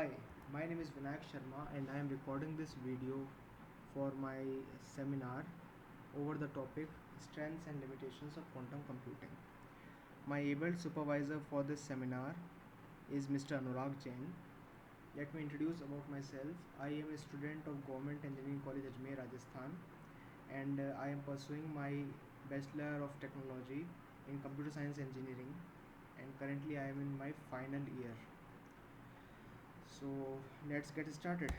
Hi, my name is Vinayak Sharma and I am recording this video for my seminar over the topic Strengths and Limitations of Quantum Computing. My able supervisor for this seminar is Mr. Anurag Jain. Let me introduce about myself. I am a student of Government Engineering College Ajmer, Rajasthan, and I am pursuing my Bachelor of Technology in Computer Science Engineering, and currently I am in my final year. So let's get started.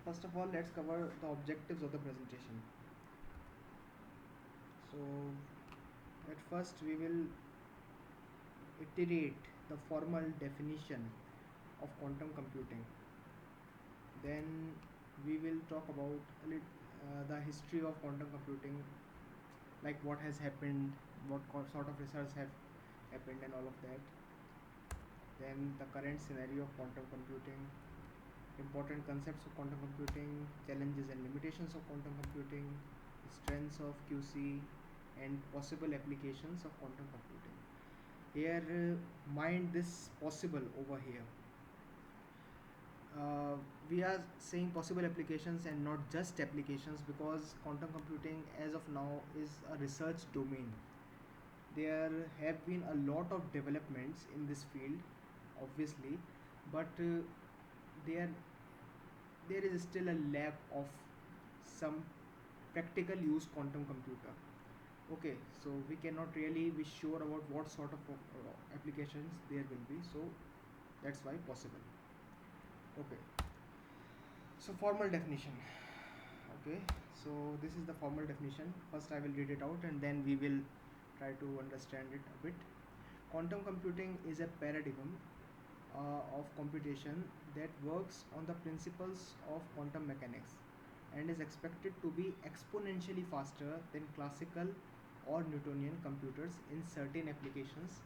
First of all, let's cover the objectives of the presentation. So at first we will iterate the formal definition of quantum computing. Then we will talk about the history of quantum computing, like what has happened, what sort of research have happened and all of that. Then the current scenario of quantum computing, important concepts of quantum computing, challenges and limitations of quantum computing, strengths of QC, and possible applications of quantum computing. Here, mind this possible over here. We are saying possible applications and not just applications because quantum computing as of now is a research domain. There have been a lot of developments in this field, obviously, but there there is still a lack of some practical use quantum computer. Okay, so we cannot really be sure about what sort of applications there will be, so that's why possible. Okay, so formal definition. Okay, so this is the formal definition. First I will read it out and then we will try to understand it a bit. Quantum computing is a paradigm of computation that works on the principles of quantum mechanics and is expected to be exponentially faster than classical or Newtonian computers in certain applications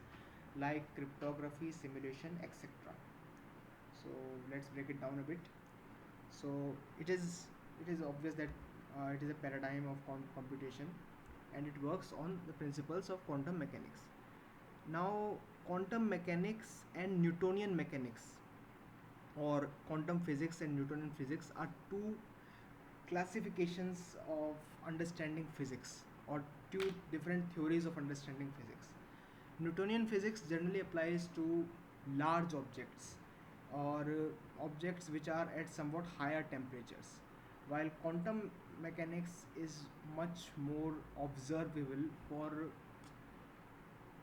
like cryptography, simulation, etc. So let's break it down a bit. So it is obvious that it is a paradigm of computation and it works on the principles of quantum mechanics. Now, quantum mechanics and Newtonian mechanics, or quantum physics and Newtonian physics, are two classifications of understanding physics, or two different theories of understanding physics. Newtonian physics generally applies to large objects or objects which are at somewhat higher temperatures, while quantum mechanics is much more observable for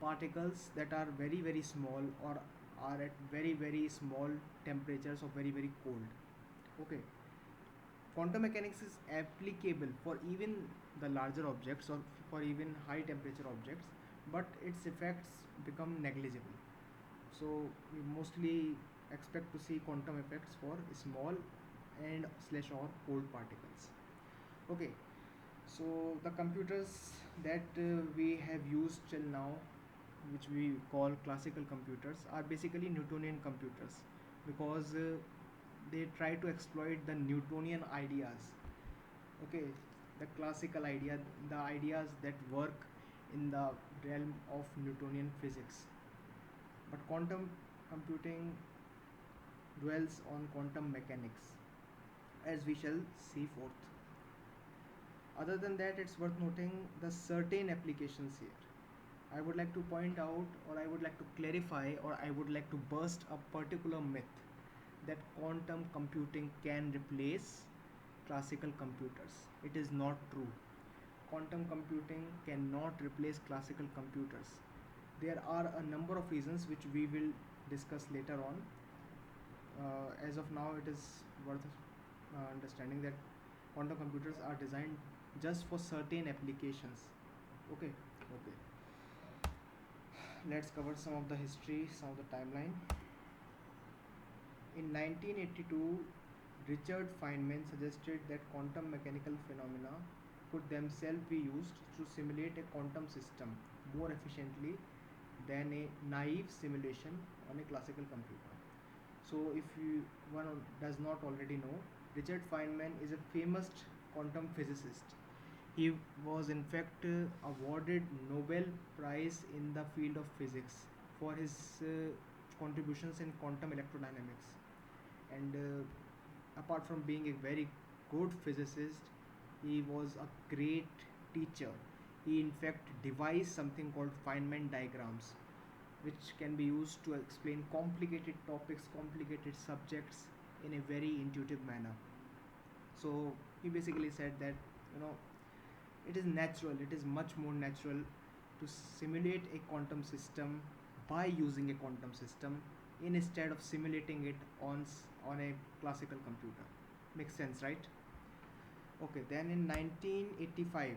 particles that are very very small or are at very very small temperatures or very very cold. Okay, quantum mechanics is applicable for even the larger objects or for even high temperature objects, but its effects become negligible. So we mostly expect to see quantum effects for small and slash or cold particles. Okay, so the computers that we have used till now, which we call classical computers, are basically Newtonian computers because they try to exploit the Newtonian ideas. Okay, the classical idea, the ideas that work in the realm of Newtonian physics. But quantum computing dwells on quantum mechanics, as we shall see forth. Other than that, it's worth noting the certain applications here. I would like to point out, or I would like to clarify, or I would like to burst a particular myth that quantum computing can replace classical computers. It is not true. Quantum computing cannot replace classical computers. There are a number of reasons which we will discuss later on. As of now, it is worth understanding that quantum computers are designed just for certain applications. Okay, okay. Let's cover some of the history, some of the timeline. In 1982, Richard Feynman suggested that quantum mechanical phenomena could themselves be used to simulate a quantum system more efficiently than a naive simulation on a classical computer. So, if one does not already know, Richard Feynman is a famous quantum physicist. He was in fact awarded Nobel Prize in the field of physics for his contributions in quantum electrodynamics. And apart from being a very good physicist, he was a great teacher. He in fact devised something called Feynman diagrams, which can be used to explain complicated topics, complicated subjects in a very intuitive manner. So he basically said that, you know, it is natural, it is much more natural to simulate a quantum system by using a quantum system instead of simulating it on a classical computer. Makes sense, right? Okay, then in 1985,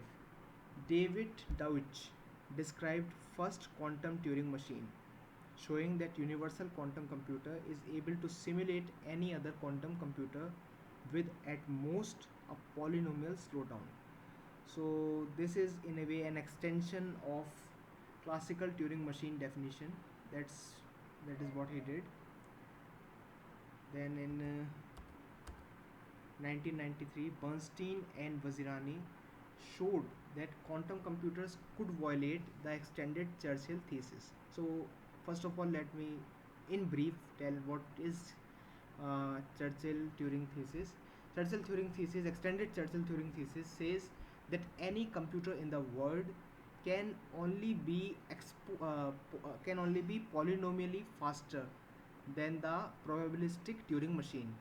David Deutsch described first quantum Turing machine, showing that universal quantum computer is able to simulate any other quantum computer with at most a polynomial slowdown. So this is in a way an extension of classical Turing machine definition. That is what he did. Then in 1993, Bernstein and Vazirani showed that quantum computers could violate the extended Churchill thesis. So first of all, let me in brief tell what is Churchill-Turing thesis. Churchill-Turing thesis, extended Churchill-Turing thesis says that any computer in the world can only be can only be polynomially faster than the probabilistic Turing machine.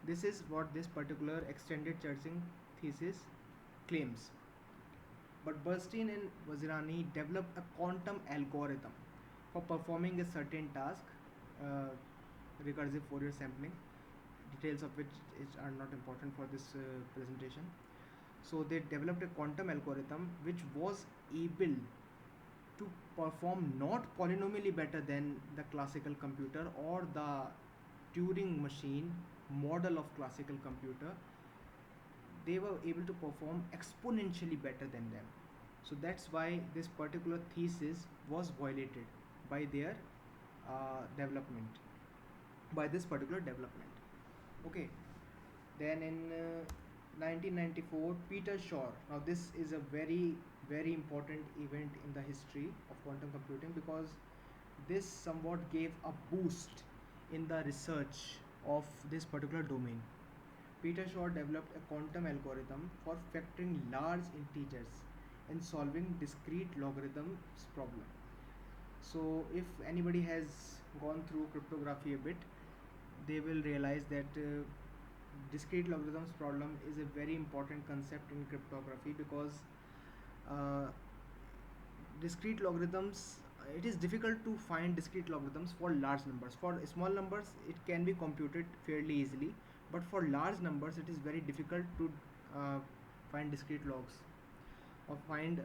This is what this particular extended Churchill thesis claims. But Bernstein and Vazirani developed a quantum algorithm for performing a certain task, uh, recursive Fourier sampling, details of which are not important for this presentation. So they developed a quantum algorithm which was able to perform not polynomially better than the classical computer or the Turing machine model of classical computer. They were able to perform exponentially better than them. So that's why this particular thesis was violated by their development, by this particular development. Okay, then in 1994, Peter Shor. Now this is a very very important event in the history of quantum computing because this somewhat gave a boost in the research of this particular domain. Peter Shor developed a quantum algorithm for factoring large integers and solving discrete logarithms problem. So if anybody has gone through cryptography a bit, they will realize that discrete logarithms problem is a very important concept in cryptography because uh, discrete logarithms, it is difficult to find discrete logarithms for large numbers. For small numbers it can be computed fairly easily, but for large numbers it is very difficult to find discrete logs or find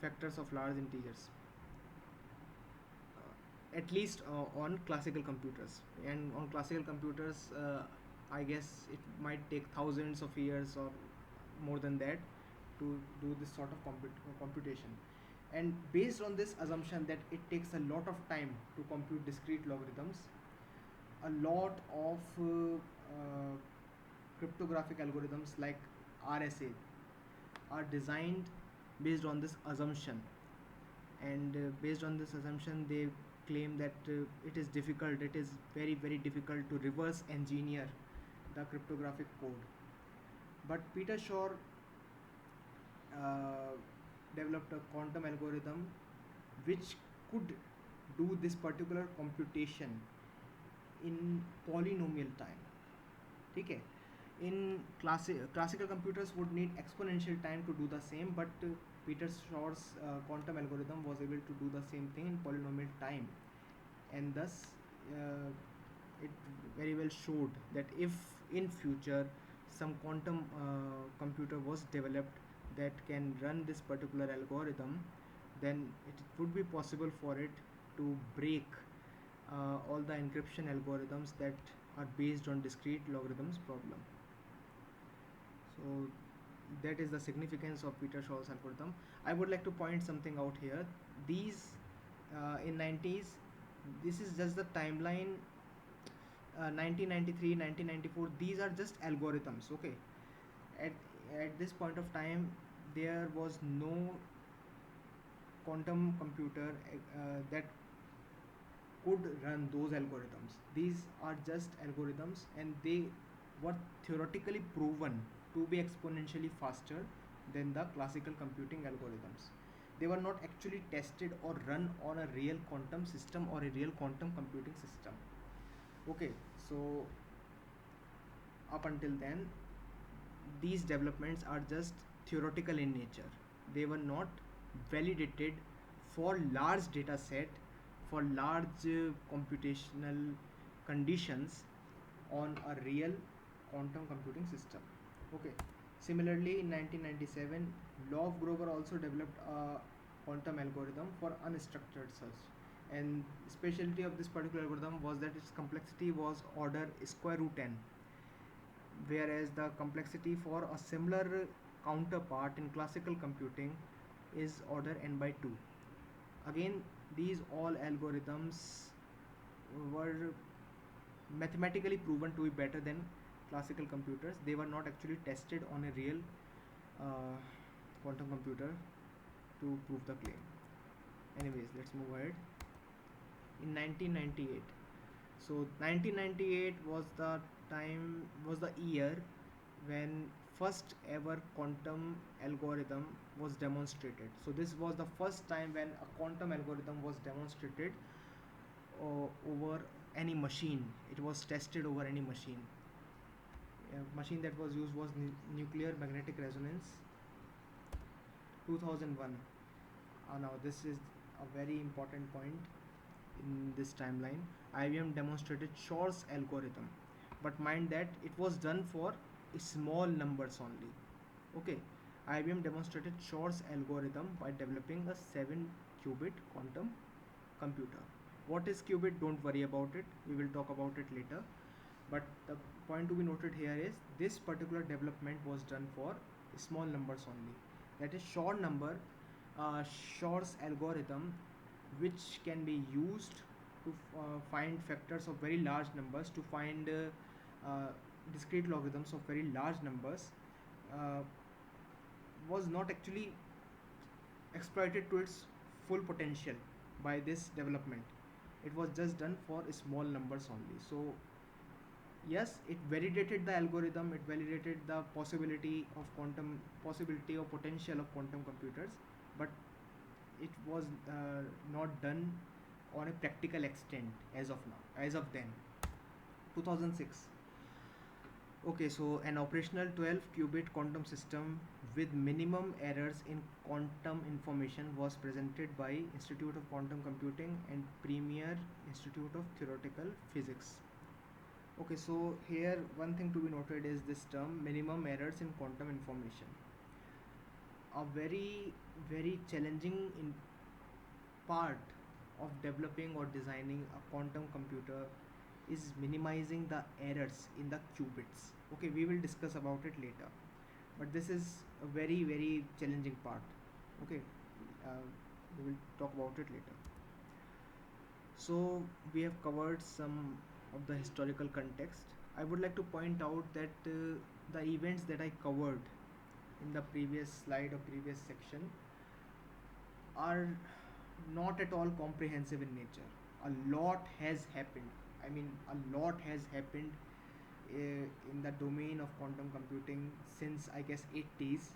factors of large integers, at least on classical computers. And on classical computers, I guess it might take thousands of years or more than that to do this sort of computation. And based on this assumption that it takes a lot of time to compute discrete logarithms, a lot of cryptographic algorithms like RSA are designed based on this assumption. And based on this assumption, they claim that it is difficult, it is very very difficult to reverse engineer the cryptographic code. But Peter Shor uh, developed a quantum algorithm which could do this particular computation in polynomial time. Okay, in classical computers would need exponential time to do the same, but Peter Shor's quantum algorithm was able to do the same thing in polynomial time. And thus uh, it very well showed that if in future some quantum computer was developed that can run this particular algorithm, then it would be possible for it to break all the encryption algorithms that are based on discrete logarithms problem. So that is the significance of Peter Shor's algorithm. I would like to point something out here. These in 90s, this is just the timeline. 1993, 1994, these are just algorithms. Okay, at this point of time there was no quantum computer that could run those algorithms. These are just algorithms, and they were theoretically proven to be exponentially faster than the classical computing algorithms. They were not actually tested or run on a real quantum system or a real quantum computing system. Okay, so up until then, these developments are just theoretical in nature. They were not validated for large data set, for large computational conditions on a real quantum computing system. Okay. Similarly, in 1997, Love Grover also developed a quantum algorithm for unstructured search. And specialty of this particular algorithm was that its complexity was order square root n, whereas the complexity for a similar counterpart in classical computing is order n by 2. Again, these all algorithms were mathematically proven to be better than classical computers. They were not actually tested on a real uh, quantum computer to prove the claim. Anyways, let's move ahead. In 1998, so 1998 was the year when first ever quantum algorithm was demonstrated. So this was the first time when a quantum algorithm was demonstrated over any machine. It was tested over any machine. A machine that was used was nuclear magnetic resonance, 2001. Now this is a very important point in this timeline. IBM demonstrated Shor's algorithm, but mind that it was done for small numbers only. Okay, IBM demonstrated Shor's algorithm by developing a 7 qubit quantum computer. What is qubit? Don't worry about it. We will talk about it later. But the point to be noted here is this particular development was done for small numbers only. That is Shor number, Shor's algorithm, which can be used to find factors of very large numbers, to find discrete logarithms of very large numbers, uh, was not actually exploited to its full potential by this development. It was just done for small numbers only. So yes, it validated the algorithm, it validated the possibility or potential of quantum computers, but it was not done on a practical extent as of now, as of then. 2006. Okay, so an operational 12 qubit quantum system with minimum errors in quantum information was presented by Institute of Quantum Computing and Premier Institute of Theoretical Physics. Okay, so here one thing to be noted is this term minimum errors in quantum information. A very challenging part of developing or designing a quantum computer is minimizing the errors in the qubits. Okay, we will discuss about it later, but this is a very challenging part. Okay, uh, we will talk about it later. So we have covered some of the historical context. I would like to point out that the events that I covered in the previous slide or previous section are not at all comprehensive in nature. A lot has happened. I mean, a lot has happened in the domain of quantum computing since I guess 80s,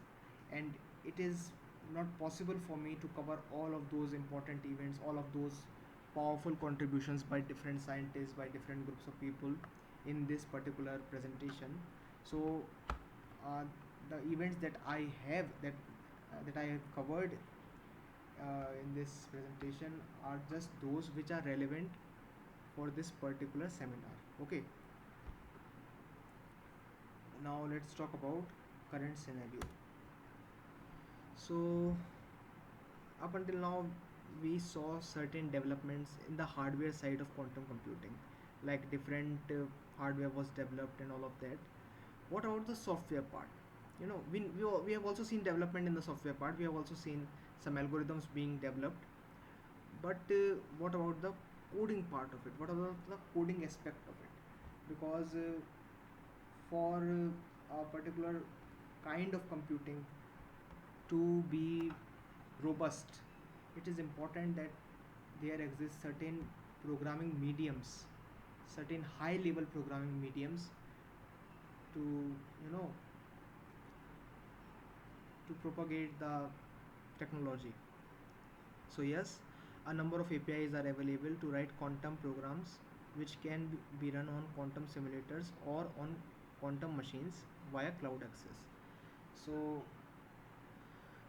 and it is not possible for me to cover all of those important events, all of those powerful contributions by different scientists, by different groups of people in this particular presentation. So uh, the events that I have that I have covered in this presentation are just those which are relevant for this particular seminar. Okay, now let's talk about current scenario. So up until now we saw certain developments in the hardware side of quantum computing, like different hardware was developed and all of that. What about the software part? You know, we have also seen development in the software part. We have also seen some algorithms being developed, but what about the coding part of it? What about the coding aspect of it? Because for a particular kind of computing to be robust, it is important that there exists certain programming mediums, certain high level programming mediums to, you know, to propagate the technology. So yes, a number of APIs are available to write quantum programs which can be run on quantum simulators or on quantum machines via cloud access. So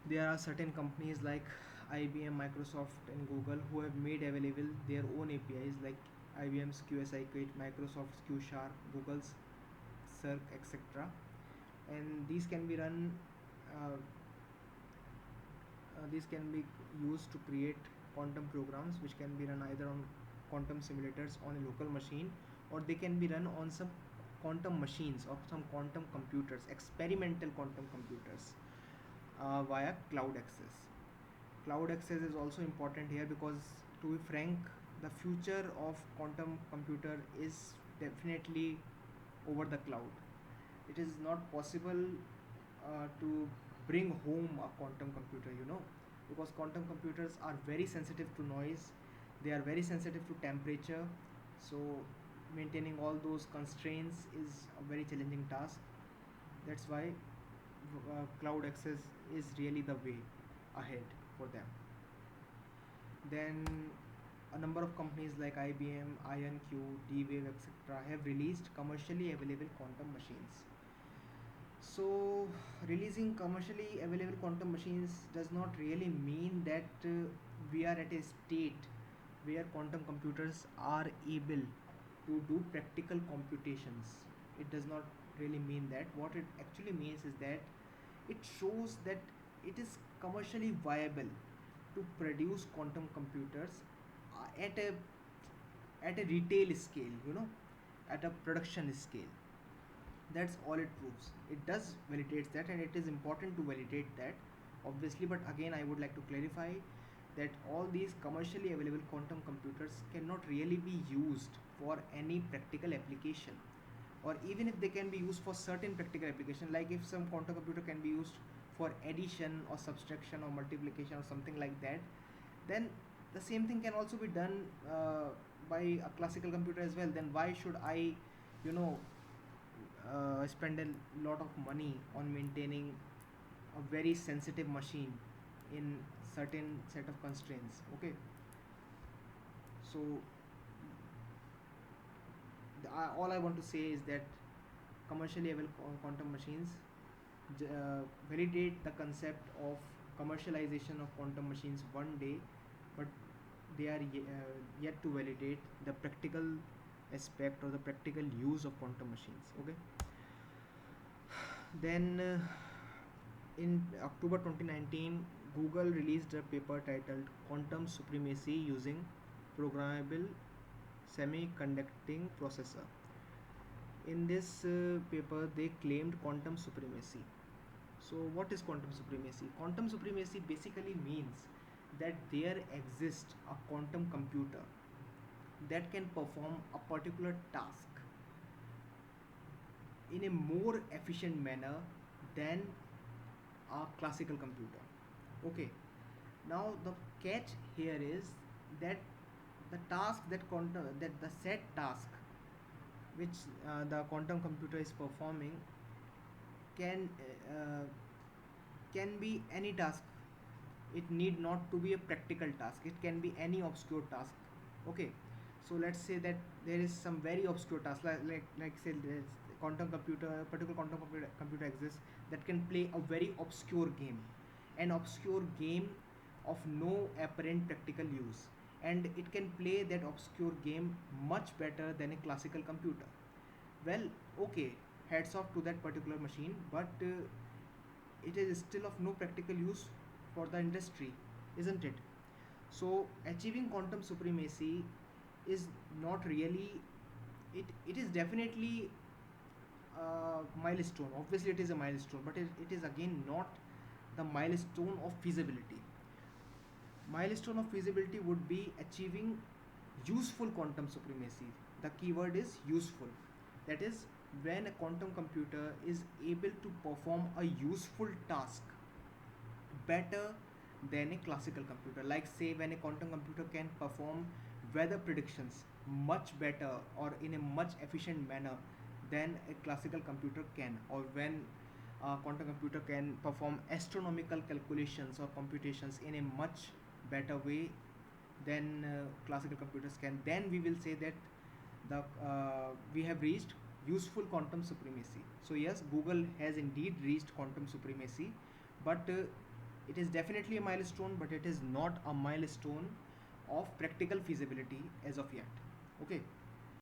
there are certain companies like IBM, Microsoft, and Google who have made available their own APIs like IBM's QSI-Kit, Microsoft's QSharp, Google's Circ, etc. And these can be run. Uh, these can be used to create quantum programs which can be run either on quantum simulators on a local machine, or they can be run on some quantum machines or some quantum computers, experimental quantum computers, via cloud access. Cloud access is also important here because, to be frank, the future of quantum computer is definitely over the cloud. It is not possible to bring home a quantum computer, because quantum computers are very sensitive to noise, they are very sensitive to temperature. So maintaining all those constraints is a very challenging task. That's why cloud access is really the way ahead for them. Then a number of companies like IBM, IonQ, D-Wave, etc. have released commercially available quantum machines. So releasing commercially available quantum machines does not really mean that we are at a state where quantum computers are able to do practical computations. It does not really mean that. What it actually means is that it shows that it is commercially viable to produce quantum computers at a retail scale, at a production scale. That's all it proves. It does validates that, and it is important to validate that, obviously. But again, I would like to clarify that all these commercially available quantum computers cannot really be used for any practical application, or even if they can be used for certain practical application, like if some quantum computer can be used for addition or subtraction or multiplication or something like that, then the same thing can also be done by a classical computer as well. Then why should I, you know spend a lot of money on maintaining a very sensitive machine in certain set of constraints? Okay, so all I want to say is that commercially available quantum machines validate the concept of commercialization of quantum machines one day, but they are yet to validate the practical aspect or the practical use of quantum machines. Okay, then in October 2019, Google released a paper titled Quantum Supremacy Using Programmable Semiconducting Processor. In this paper, they claimed quantum supremacy. So, what is quantum supremacy? Quantum supremacy basically means that there exists a quantum computer that can perform a particular task in a more efficient manner than a classical computer. Okay, now the catch here is that the task that the set task which the quantum computer is performing can uh, can be any task. It need not to be a practical task, it can be any obscure task. Okay, so let's say that there is some very obscure task, like say there's quantum computer particular computer exists that can play a very obscure game, an obscure game of no apparent practical use, and it can play that obscure game much better than a classical computer. Well, okay, hats off to that particular machine, but it is still of no practical use for the industry, isn't it? So achieving quantum supremacy is not really, it is definitely a milestone. Obviously it is a milestone, but it is again not the milestone of feasibility. Milestone of feasibility would be achieving useful quantum supremacy. The keyword is useful. That is, when a quantum computer is able to perform a useful task better than a classical computer. Like say when a quantum computer can perform weather predictions much better or in a much efficient manner than a classical computer can, or when a quantum computer can perform astronomical calculations or computations in a much better way than classical computers can, then we will say that the we have reached useful quantum supremacy. So yes, Google has indeed reached quantum supremacy, but it is definitely a milestone, but it is not a milestone of practical feasibility as of yet. Okay.